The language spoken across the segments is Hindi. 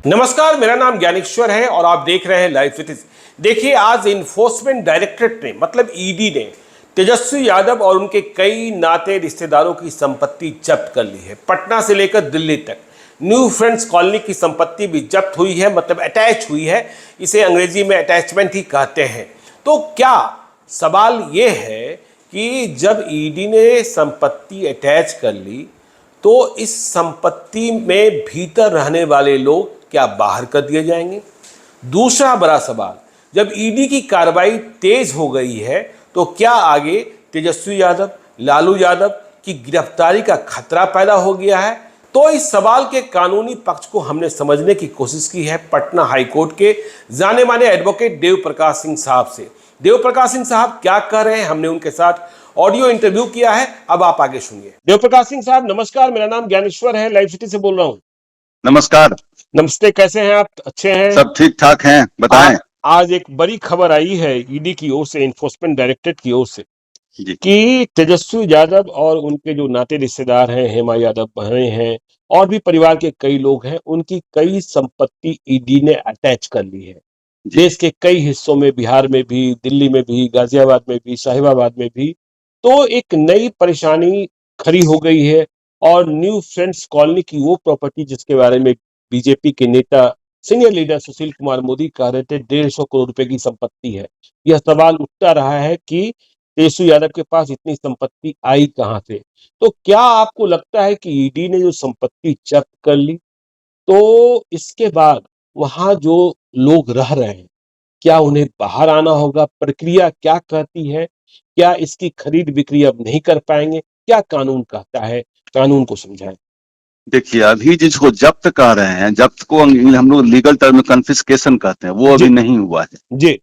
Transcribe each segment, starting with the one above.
नमस्कार, मेरा नाम ज्ञानेश्वर है और आप देख रहे हैं लाइव विथ। देखिए, आज इन्फोर्समेंट डायरेक्टरेट ने मतलब ईडी ने तेजस्वी यादव और उनके कई नाते रिश्तेदारों की संपत्ति जब्त कर ली है। पटना से लेकर दिल्ली तक न्यू फ्रेंड्स कॉलोनी की संपत्ति भी जब्त हुई है, मतलब अटैच हुई है। इसे अंग्रेजी में अटैचमेंट ही कहते हैं। तो क्या सवाल ये है कि जब ईडी ने संपत्ति अटैच कर ली तो इस संपत्ति में भीतर रहने वाले लोग क्या बाहर कर दिए जाएंगे? दूसरा बड़ा सवाल, जब ईडी की कार्रवाई तेज हो गई है तो क्या आगे तेजस्वी यादव, लालू यादव की गिरफ्तारी का खतरा पैदा हो गया है? तो इस सवाल के कानूनी पक्ष को हमने समझने की कोशिश की है पटना हाईकोर्ट के जाने माने एडवोकेट देव प्रकाश सिंह साहब से। देव प्रकाश सिंह साहब क्या कह रहे हैं, हमने उनके साथ ऑडियो इंटरव्यू किया है, अब आप आगे सुनिए। देव प्रकाश सिंह साहब नमस्कार, मेरा नाम ज्ञानेश्वर है, लाइव सिटी से बोल रहा हूँ। नमस्कार। नमस्ते, कैसे हैं आप? अच्छे हैं? सब ठीक ठाक हैं, बताएं। आज एक बड़ी खबर आई है ईडी की ओर से, इन्फोर्समेंट डायरेक्टरेट की ओर से जी। कि तेजस्वी यादव और उनके जो नाते रिश्तेदार हैं, हेमा यादव बहनें हैं और भी परिवार के कई लोग हैं, उनकी कई संपत्ति ईडी ने अटैच कर ली है। देश के कई हिस्सों में, बिहार में भी, दिल्ली में भी, गाजियाबाद में भी, साहिबाबाद में भी। तो एक नई परेशानी खड़ी हो गई है और न्यू फ्रेंड्स कॉलोनी की वो प्रॉपर्टी जिसके बारे में बीजेपी के नेता सीनियर लीडर सुशील कुमार मोदी कह रहे थे 150 करोड़ रुपए की संपत्ति है। यह सवाल उठता रहा है कि तेजस्वी यादव के पास इतनी संपत्ति आई कहां से? तो क्या आपको लगता है कि ईडी ने जो संपत्ति जब्त कर ली तो इसके बाद वहां जो लोग रह रहे हैं, क्या उन्हें बाहर आना होगा? प्रक्रिया क्या कहती है? क्या इसकी खरीद बिक्री अब नहीं कर पाएंगे? क्या कानून कहता है? कानून को समझाएं। देखिए, अभी जिसको जब्त कह रहे हैं, जब्त को हम लोग लीगल टर्म में कन्फिस्केशन कहते हैं, वो अभी नहीं हुआ है जी।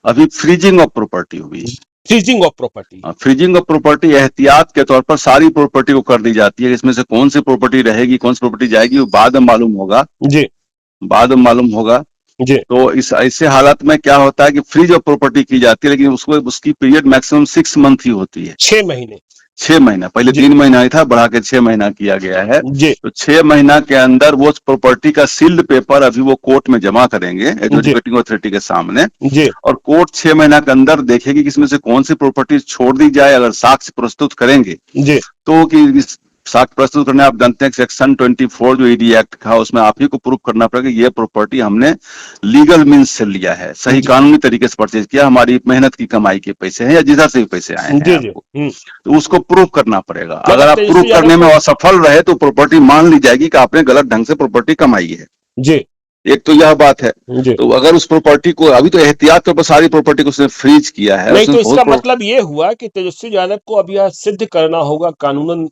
अभी फ्रीजिंग ऑफ प्रॉपर्टी हुई है। Freezing of property. Freezing of property एहतियात के तौर पर सारी प्रॉपर्टी को कर दी जाती है। इसमें से कौन सी प्रॉपर्टी रहेगी, कौन सी प्रॉपर्टी जाएगी, वो बाद में मालूम होगा। जी। बाद में मालूम होगा। जी। तो इस ऐसे हालत में क्या होता है कि फ्रीज ऑफ प्रॉपर्टी की जाती है, लेकिन उसकी पीरियड मैक्सिमम 6 मंथ ही होती है। 6 महीने। 6 महीना, पहले 3 महीना ही था, बढ़ा के 6 महीना किया गया है। जी। तो 6 महीना के अंदर वो प्रॉपर्टी का सील्ड पेपर अभी वो कोर्ट में जमा करेंगे एडजुडिकेटिंग अथॉरिटी के सामने। जी। और कोर्ट 6 महीना के अंदर देखेगी कि इसमें से कौन सी प्रॉपर्टी छोड़ दी जाए। अगर साक्ष्य प्रस्तुत करेंगे जी। तो कि साक्ष्य प्रस्तुत करने, आप जानते हैं सेक्शन 24 जो ईडी एक्ट का, उसमें आप ही को प्रूफ करना पड़ेगा ये प्रॉपर्टी हमने लीगल मीन्स से लिया है, सही कानूनी तरीके से परचेज किया, हमारी मेहनत की कमाई के पैसे हैं या जिधर से भी पैसे आए हैं आपको, तो उसको प्रूफ करना पड़ेगा। अगर आप प्रूफ करने में असफल रहे तो प्रॉपर्टी मान ली जाएगी कि आपने गलत ढंग से प्रॉपर्टी कमाई है। जी। एक तो यह बात है। तो अगर उस प्रॉपर्टी को अभी तो एहतियात तौर पर सारी प्रॉपर्टी को उसने फ्रीज किया है। नहीं, तो इसका मतलब ये हुआ कि तेजस्वी यादव को अब यह सिद्ध करना होगा कानूनन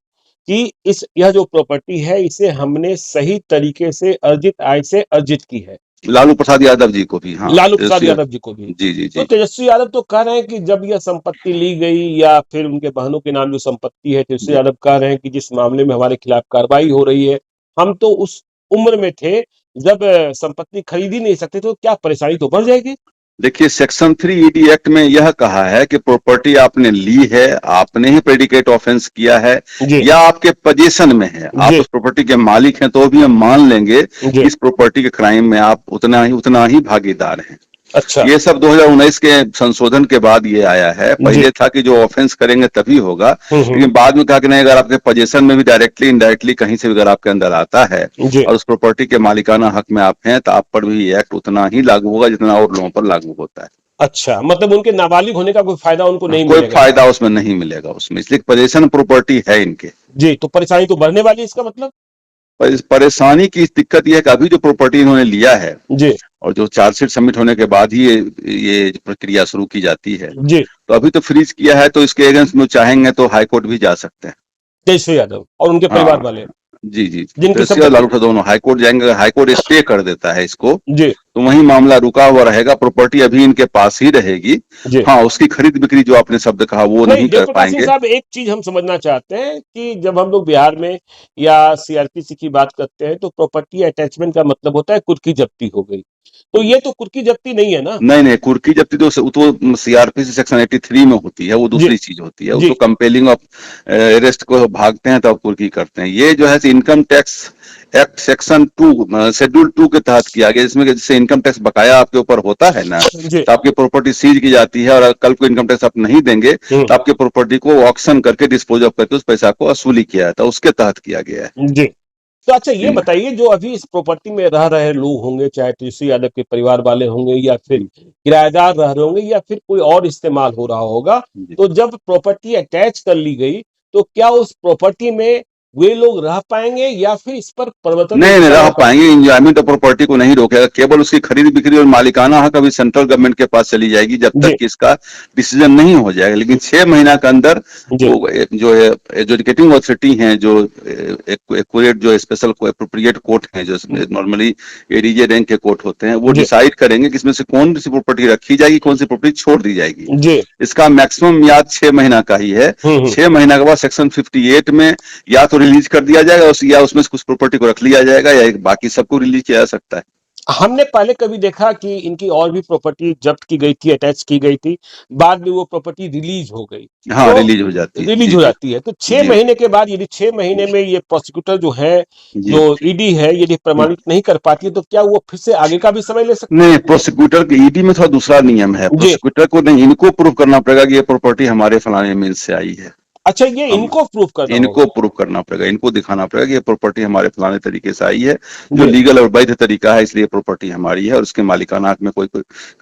कि यह जो प्रॉपर्टी है इसे हमने सही तरीके से अर्जित आय से अर्जित की है। लालू प्रसाद यादव जी को भी। हाँ, लालू प्रसाद यादव जी को भी। जी जी जी। तो तेजस्वी यादव तो कह रहे हैं कि जब यह संपत्ति ली गई या फिर उनके बहनों के नाम जो संपत्ति है, तेजस्वी यादव कह रहे हैं कि जिस मामले में हमारे खिलाफ कार्रवाई हो रही है, हम तो उस उम्र में थे जब संपत्ति खरीद ही नहीं सकते, तो क्या परेशानी तो बढ़ जाएगी? देखिए, सेक्शन 3 ईडी एक्ट में यह कहा है कि प्रॉपर्टी आपने ली है, आपने ही प्रेडिकेट ऑफेंस किया है या आपके पोजीशन में है, आप उस प्रॉपर्टी के मालिक हैं, तो भी हम मान लेंगे इस प्रॉपर्टी के क्राइम में आप उतना ही भागीदार हैं। अच्छा। ये सब 2019 के संशोधन के बाद ये आया है। पहले था कि जो ऑफेंस करेंगे तभी होगा, लेकिन बाद में कहा कि नहीं, अगर आपके पोजीशन में भी डायरेक्टली इनडायरेक्टली कहीं से भी अगर आपके अंदर आता है और उस प्रॉपर्टी के मालिकाना हक में आप हैं, तो आप पर भी एक्ट उतना ही लागू होगा जितना और लोगों पर लागू होता है। अच्छा, मतलब उनके नाबालिग होने का कोई फायदा उनको नहीं कोई मिलेगा? फायदा उसमें नहीं मिलेगा उसमें, इसलिए पोजीशन प्रॉपर्टी है इनके। जी, तो परेशानी तो बढ़ने वाली है, इसका मतलब? परेशानी की दिक्कत यह है कि अभी जो प्रॉपर्टी इन्होंने लिया है जी, और जो चार्जशीट सबमिट होने के बाद ही ये प्रक्रिया शुरू की जाती है, जी, तो अभी तो फ्रीज किया है, तो इसके अगेंस्ट में चाहेंगे तो हाई कोर्ट भी जा सकते हैं, तेजस्वी यादव और उनके परिवार वाले। जी जी, जिनकी लालू प्रसाद दोनों हाई कोर्ट जाएंगे। हाई कोर्ट स्टे कर देता है इसको, जी, तो वही मामला रुका हुआ रहेगा, प्रॉपर्टी अभी इनके पास ही रहेगी। हाँ, उसकी खरीद बिक्री जो आपने शब्द कहा वो नहीं कर पाएंगे। साहब, एक चीज हम समझना चाहते हैं कि जब हम लोग बिहार में या सीआरपीसी की बात करते हैं तो प्रॉपर्टी अटैचमेंट का मतलब होता है कुर्की जब्ती हो गई, तो ये तो कुर्की जब्ती नहीं है ना? नहीं, कुर्की जब्ती तो सीआरपीसी सेक्शन 83 में होती है, वो दूसरी चीज होती है। उसको कंपेलिंग ऑफ अरेस्ट को भागते हैं तब कुर्की करते हैं। ये जो है income tax act section 2 schedule 2 के तहत किया गया, जिसमें जिससे इनकम टैक्स बकाया आपके ऊपर होता है ना, जी। तो आपकी प्रॉपर्टी सीज की जाती है, और कल को इनकम टैक्स आप नहीं देंगे तो आपकी प्रॉपर्टी को ऑक्शन करके डिस्पोज ऑफ करके उस पैसा को वसूली किया जाता है, उसके तहत किया गया है। जी। तो अच्छा ये बताइए, जो अभी इस प्रॉपर्टी में रह रहे लोग होंगे, चाहे तेजस्वी यादव के परिवार वाले होंगे या फिर किराएदार रह रहे होंगे या फिर कोई और इस्तेमाल हो रहा होगा, तो जब प्रॉपर्टी अटैच कर ली गई तो क्या उस प्रॉपर्टी में वे लोग रह पाएंगे या फिर इस पर परिवर्तन नहीं नहीं रह पाएंगे, इंजॉयमेंट ऑफ प्रॉपर्टी को नहीं रोकेगा, केवल उसकी खरीद बिक्री और मालिकाना हक अभी सेंट्रल गवर्नमेंट के पास चली जाएगी जब तक कि इसका डिसीजन नहीं हो जाएगा। लेकिन 6 महीना के अंदर वो जो है एजुकेटिंग अथॉरिटी है, जो एक्यूरेट जो स्पेशल एप्रोप्रिएट कोर्ट है, जो नॉर्मली एडीजे रैंक के कोर्ट होते हैं, वो डिसाइड करेंगे कि इसमें से कौन सी प्रॉपर्टी रखी जाएगी, कौन सी प्रॉपर्टी छोड़ दी जाएगी। इसका मैक्सिमम मियाद 6 महीना का ही है। 6 महीना के बाद सेक्शन 58 में या तो रिलीज कर दिया जाएगा या उसमें से कुछ प्रॉपर्टी को रख लिया जाएगा, या बाकी सबको रिलीज किया जा सकता है। हमने पहले कभी देखा कि इनकी और भी प्रॉपर्टी जब्त की गई थी, अटैच की गई थी, बाद में वो प्रॉपर्टी रिलीज हो गई। हाँ, तो रिलीज हो जाती है। रिलीज हो जाती है। तो 6 महीने के बाद यदि 6 महीने में ये प्रोसिक्यूटर जो है, जो ईडी है, यदि प्रमाणित नहीं कर पाती है तो क्या वो फिर से आगे का भी समय ले सकती है? नहीं, प्रोसिक्यूटर के ईडी में थोड़ा दूसरा नियम है। प्रोसिक्यूटर को नहीं, इनको प्रूव करना पड़ेगा कि ये प्रॉपर्टी हमारे फलाने मिल से आई है। अच्छा, ये इनको प्रूफ करना इनको प्रूफ करना पड़ेगा, इनको दिखाना पड़ेगा कि ये प्रॉपर्टी हमारे फलाने तरीके से आई है, जो लीगल और वैध तरीका है, इसलिए प्रॉपर्टी हमारी है और उसके मालिकाना हक में कोई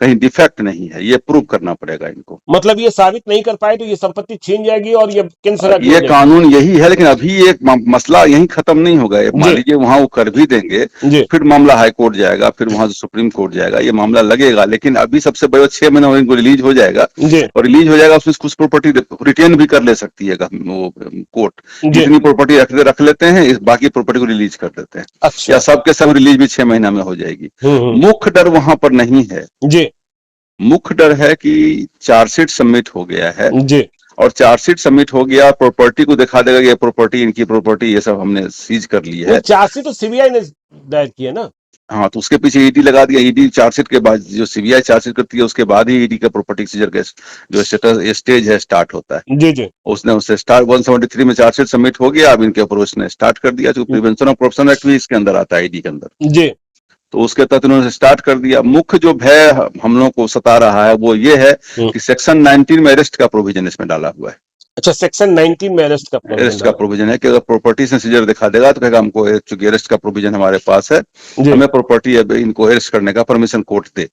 कहीं डिफेक्ट नहीं है, ये प्रूफ करना पड़ेगा इनको। मतलब ये साबित नहीं कर पाए तो ये संपत्ति छीन जाएगी और ये केंद्र सरकार ये कानून यही है, लेकिन अभी एक मसला यही खत्म नहीं होगा। मान लीजिए वहां वो कर भी देंगे, फिर मामला हाई कोर्ट जाएगा, फिर वहां से सुप्रीम कोर्ट जाएगा, ये मामला लगेगा। लेकिन अभी सबसे बड़े 6 महीने में इनको रिलीज हो जाएगा, और रिलीज हो जाएगा उसमें कुछ प्रॉपर्टी रिटेन भी कर ले सकती है वो कोर्ट। जितनी प्रॉपर्टी रख लेते हैं, इस बाकी प्रॉपर्टी को रिलीज कर देते हैं। अच्छा। या सबके सब रिलीज भी 6 महीना में हो जाएगी। मुख्य डर वहां पर नहीं है जी, मुख्य डर है कि चार्जशीट सबमिट हो गया है जी, और चार्जशीट सबमिट हो गया, प्रॉपर्टी को दिखा देगा कि ये प्रॉपर्टी इनकी प्रॉपर्टी, ये सब हमने सीज कर ली है। चार्जशीट तो सीबीआई ने दायर की है ना? हाँ, तो उसके पीछे ईडी लगा दिया। ईडी चार्जशीट के बाद, जो सीबीआई चार्जशीट करती है उसके बाद ही ईडी का प्रॉपर्टी सीजर का जो स्टेज है स्टार्ट होता है। जी जी। उससे स्टार्ट 173 में चार्जशीट सबमिट हो गया, अब इनके ऊपर उसने स्टार्ट कर दिया, जो प्रिवेंशन ऑफ करप्शन एक्ट भी इसके अंदर आता है, ईडी के अंदर जी। तो उसके तहत उन्होंने स्टार्ट कर दिया। मुख्य जो भय हम लोगों को सता रहा है वो ये है कि सेक्शन 19 में अरेस्ट का प्रोविजन इसमें डाला हुआ है। अच्छा, सेक्शन 19 में अरेस्ट का प्रोविजन है कि अगर प्रॉपर्टी से सीजर दिखा देगा तो कहेगा हमको, चूंकि अरेस्ट का प्रोविजन हमारे पास है, हमें प्रॉपर्टी इनको अरेस्ट करने का परमिशन कोर्ट दे।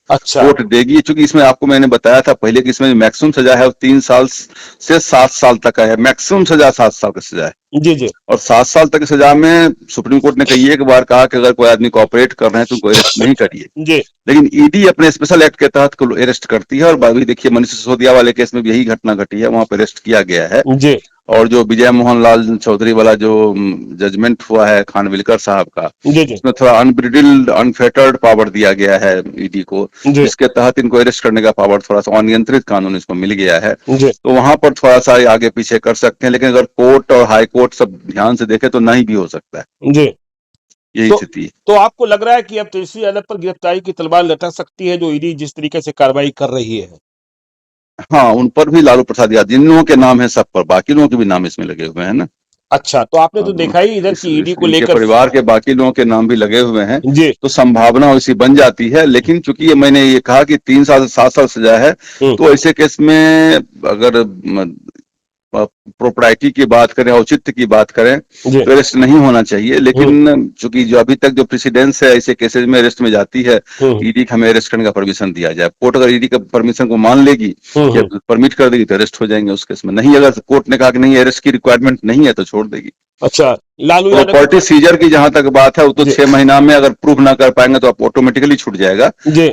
अच्छा, कोर्ट देगी। चूंकि इसमें आपको मैंने बताया था पहले कि इसमें मैक्सिमम सजा है 3 साल से 7 साल तक है। मैक्सिमम सजा 7 साल की सजा है जी जी। और 7 साल तक की सजा में सुप्रीम कोर्ट ने कई एक बार कहा कि अगर कोई आदमी कोऑपरेट कर रहे हैं तो उनको अरेस्ट नहीं करिए जी। लेकिन ईडी अपने स्पेशल एक्ट के तहत अरेस्ट करती है, और अभी देखिए मनीष सिसोदिया वाले केस में भी यही घटना घटी है, वहां पर अरेस्ट किया गया है जी। और जो विजय मोहन लाल चौधरी वाला जो जजमेंट हुआ है खानविलकर साहब का, उसमें थोड़ा अनब्रिडल्ड अनफेटर्ड पावर दिया गया है ईडी को, जिसके तहत इनको अरेस्ट करने का पावर थोड़ा सा अनियंत्रित कानून इसको मिल गया है। तो वहां पर थोड़ा सा आगे पीछे कर सकते हैं, लेकिन अगर कोर्ट और हाई कोर्ट सब ध्यान से देखे तो नहीं भी हो सकता है जी। यही स्थिति है। तो आपको लग रहा है कि अब तेजस्वी यादव पर गिरफ्तारी की तलवार लटक सकती है, जो ईडी जिस तरीके से कार्रवाई कर रही है? हाँ, उन पर भी लालू प्रसाद यादव, जिन लोगों के नाम है सब पर, बाकी लोगों के भी नाम इसमें लगे हुए हैं ना। अच्छा, तो आपने तो देखा ही इधर की ईडी को लेकर परिवार के बाकी लोगों के नाम भी लगे हुए हैं जी। तो संभावना वैसी बन जाती है। लेकिन चूंकि मैंने ये कहा कि 3 साल से 7 साल सजा है, तो ऐसे केस में अगर प्रोप्राइटी की बात करें, औचित्य की बात करें, तो अरेस्ट नहीं होना चाहिए। लेकिन चूंकि जो अभी तक जो प्रेसिडेंस है ऐसे केसेस में अरेस्ट में जाती है, ईडी को हमें अरेस्ट करने का परमिशन दिया जाए। कोर्ट अगर ईडी का परमिशन को मान लेगी या परमिट कर देगी तो अरेस्ट हो जाएंगे उस केस में। नहीं, अगर कोर्ट ने कहा कि नहीं अरेस्ट की रिक्वायरमेंट नहीं है तो छोड़ देगी। अच्छा, लालू यादव प्रॉपर्टी सीजर की जहां तक बात है, वो तो 6 महीना में अगर प्रूफ ना कर पाएंगे तो आप ऑटोमेटिकली छूट जाएगा।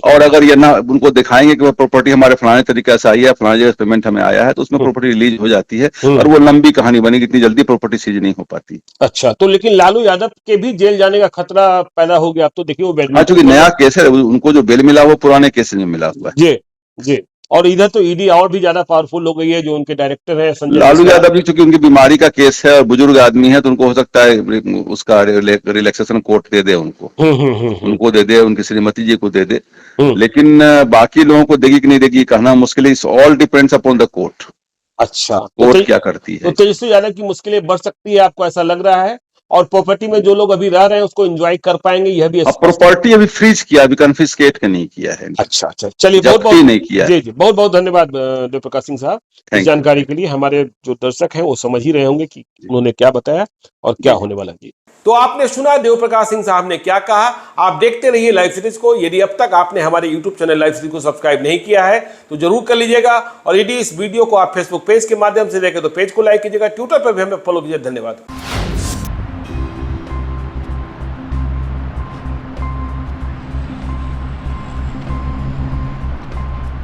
और अगर ये ना उनको दिखाएंगे कि वो प्रॉपर्टी हमारे फलाने तरीके से आई है, फलाने जगह पेमेंट हमें आया है, तो उसमें प्रॉपर्टी रिलीज हो जाती है और वो लंबी कहानी बनेगी, इतनी जल्दी प्रॉपर्टी सीज नहीं हो पाती। अच्छा, तो लेकिन लालू यादव के भी जेल जाने का खतरा पैदा हो गया। अब तो देखिए वो बेल, चूंकि नया केस है, उनको जो बेल मिला वो पुराने केस में मिला हुआ है जी जी। और इधर तो ईडी और भी ज्यादा पावरफुल हो गई है, जो उनके डायरेक्टर है संजय लालू यादव जी, चूंकि उनकी बीमारी का केस है और बुजुर्ग आदमी है, तो उनको हो सकता है उसका रिलैक्सेशन कोर्ट दे दे उनको, उनको दे दे, उनकी श्रीमती जी को दे दे। लेकिन बाकी लोगों को देगी कि नहीं देगी कहना मुश्किल है। It's all depends upon the court. अच्छा, कोर्ट क्या करती है। तो तेजस्वी यादव की मुश्किलें बढ़ सकती है, आपको ऐसा लग रहा है? और प्रॉपर्टी में जो लोग अभी रह रहे हैं उसको एंजॉय कर पाएंगे, यह भी अब प्रॉपर्टी अभी फ्रीज किया, अभी कन्फिस्केट नहीं किया है, अच्छा अच्छा, चलिए बहुत जब्ती बहुत नहीं किया है। जी जी, बहुत बहुत धन्यवाद देव प्रकाश सिंह साहब इस Thank you. जानकारी के लिए। हमारे जो दर्शक हैं वो समझ ही रहे होंगे कि उन्होंने क्या बताया और क्या होने वाला जी। तो आपने सुना देव प्रकाश सिंह साहब ने क्या कहा। आप देखते रहिए लाइव सीरीज को। यदि अब तक आपने हमारे यूट्यूब चैनल लाइव सीरीज को सब्सक्राइब नहीं किया है तो जरूर कर लीजिएगा, और यदि इस वीडियो को आप फेसबुक पेज के माध्यम से देखें तो पेज को लाइक कीजिएगा, ट्विटर पर भी हमें फॉलो कीजिए। धन्यवाद।